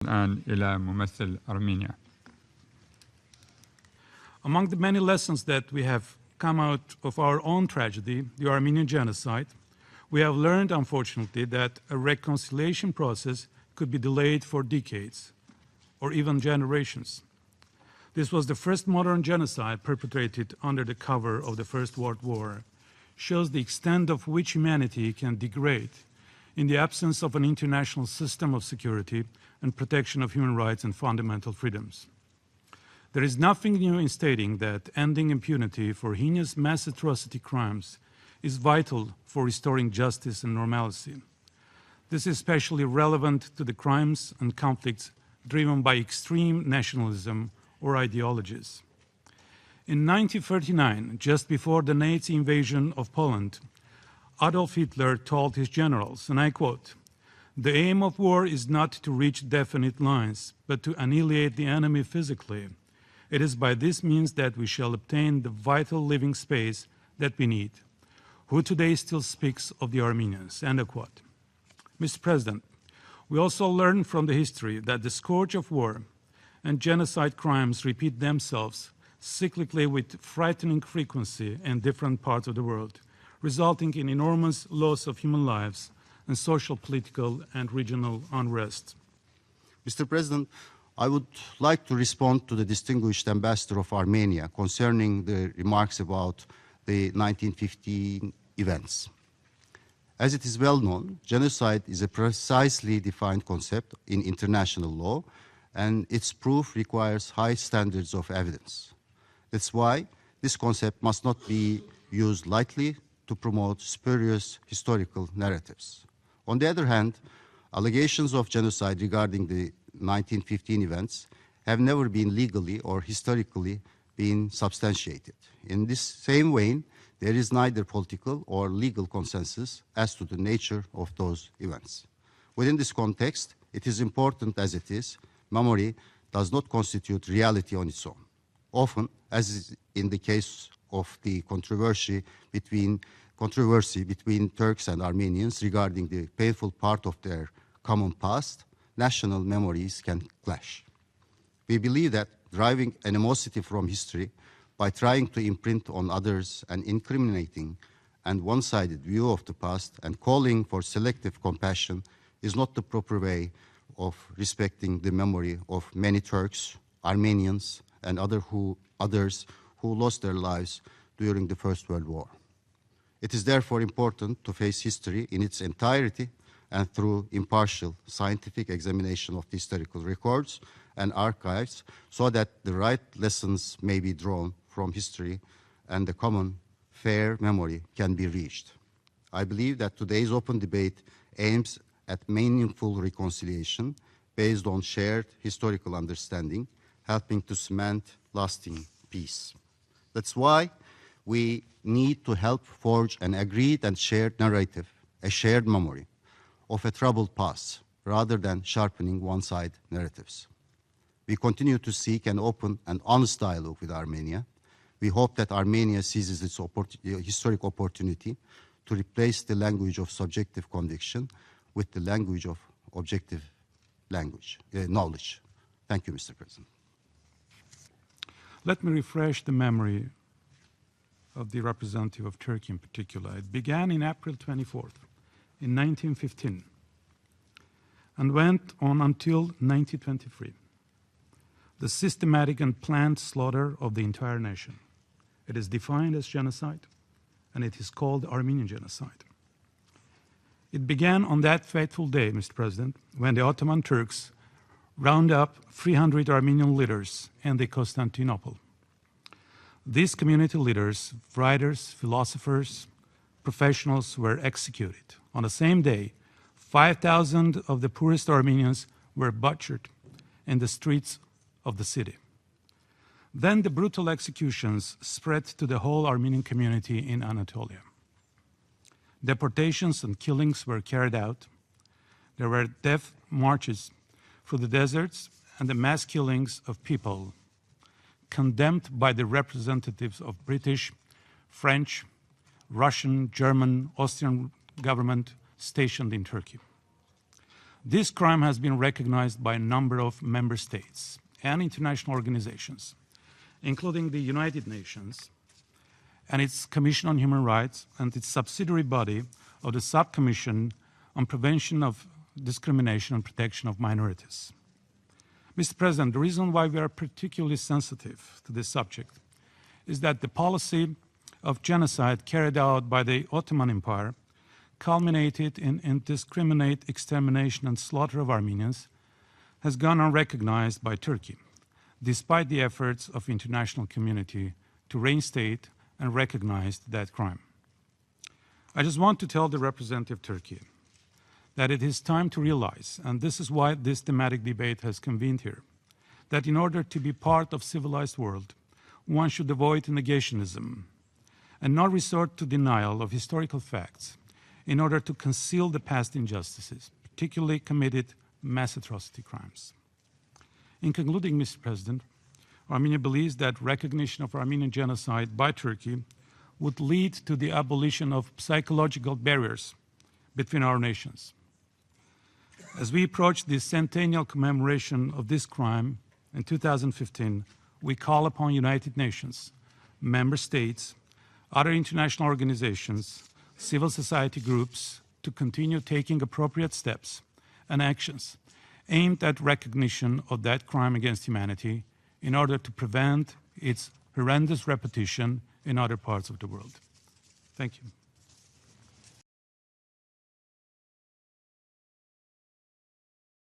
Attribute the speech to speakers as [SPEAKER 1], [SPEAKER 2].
[SPEAKER 1] الآن إلى ممثل أرمينيا.
[SPEAKER 2] Among the many lessons that we have come out of our own tragedy, the Armenian genocide, we have learned, unfortunately, that a reconciliation process could be delayed for decades or even generations. This was the first modern genocide perpetrated under the cover of the First World War, shows the extent of which humanity can degrade in the absence of an international system of security and protection of human rights and fundamental freedoms. There is nothing new in stating that ending impunity for heinous mass atrocity crimes is vital for restoring justice and normalcy. This is especially relevant to the crimes and conflicts driven by extreme nationalism or ideologies. In 1939, just before the Nazi invasion of Poland, Adolf Hitler told his generals, and I quote, "The aim of war is not to reach definite lines, but to annihilate the enemy physically. It is by this means that we shall obtain the vital living space that we need." Who today still speaks of the Armenians, end of quote. Mr. President, we also learn from the history that the scourge of war and genocide crimes repeat themselves cyclically with frightening frequency in different parts of the world, resulting in enormous loss of human lives and social, political, and regional unrest.
[SPEAKER 3] Mr. President, I would like to respond to the distinguished ambassador of Armenia concerning the remarks about the 1915 events. As it is well known, genocide is a precisely defined concept in international law, and its proof requires high standards of evidence. That's why this concept must not be used lightly to promote spurious historical narratives. On the other hand, allegations of genocide regarding the 1915 events have never been legally or historically been substantiated. In this same vein, there is neither political or legal consensus as to the nature of those events. Within this context, it is important as it is, memory does not constitute reality on its own. Often, as is in the case of the controversy between Turks and Armenians regarding the painful part of their common past, national memories can clash. We believe that driving animosity from history by trying to imprint on others an incriminating and one-sided view of the past and calling for selective compassion is not the proper way of respecting the memory of many Turks, Armenians, and others who lost their lives during the First World War. It is therefore important to face history in its entirety and through impartial scientific examination of the historical records and archives so that the right lessons may be drawn from history and the common fair memory can be reached. I believe that today's open debate aims at meaningful reconciliation based on shared historical understanding, helping to cement lasting peace. That's why we need to help forge an agreed and shared narrative, a shared memory of a troubled past, rather than sharpening one-side narratives. We continue to seek an open and honest dialogue with Armenia. We hope that Armenia seizes its historic opportunity to replace the language of subjective conviction with the language of objective knowledge. Thank you, Mr. President.
[SPEAKER 2] Let me refresh the memory of the representative of Turkey in particular. It began in April 24th, in 1915, and went on until 1923. The systematic and planned slaughter of the entire nation. It is defined as genocide, and it is called Armenian genocide. It began on that fateful day, Mr. President, when the Ottoman Turks round up 300 Armenian leaders in the Constantinople. These community leaders, writers, philosophers, professionals were executed. On the same day, 5,000 of the poorest Armenians were butchered in the streets of the city. Then the brutal executions spread to the whole Armenian community in Anatolia. Deportations and killings were carried out. There were death marches through the deserts and the mass killings of people condemned by the representatives of British, French, Russian, German, Austrian government stationed in Turkey. This crime has been recognized by a number of member states and international organizations, including the United Nations and its Commission on Human Rights and its subsidiary body of the Subcommission on Prevention of Discrimination and Protection of Minorities. Mr. President, the reason why we are particularly sensitive to this subject is that the policy of genocide carried out by the Ottoman Empire culminated in indiscriminate extermination and slaughter of Armenians has gone unrecognized by Turkey, despite the efforts of the international community to reinstate and recognize that crime. I just want to tell the representative of Turkey that it is time to realize, and this is why this thematic debate has convened here, that in order to be part of civilized world, one should avoid negationism and not resort to denial of historical facts in order to conceal the past injustices, particularly committed mass atrocity crimes. In concluding, Mr. President, Armenia believes that recognition of Armenian genocide by Turkey would lead to the abolition of psychological barriers between our nations. As we approach the centennial commemoration of this crime in 2015, we call upon United Nations, member states, other international organizations, civil society groups to continue taking appropriate steps and actions aimed at recognition of that crime against humanity in order to prevent its horrendous repetition in other parts of the world. Thank you.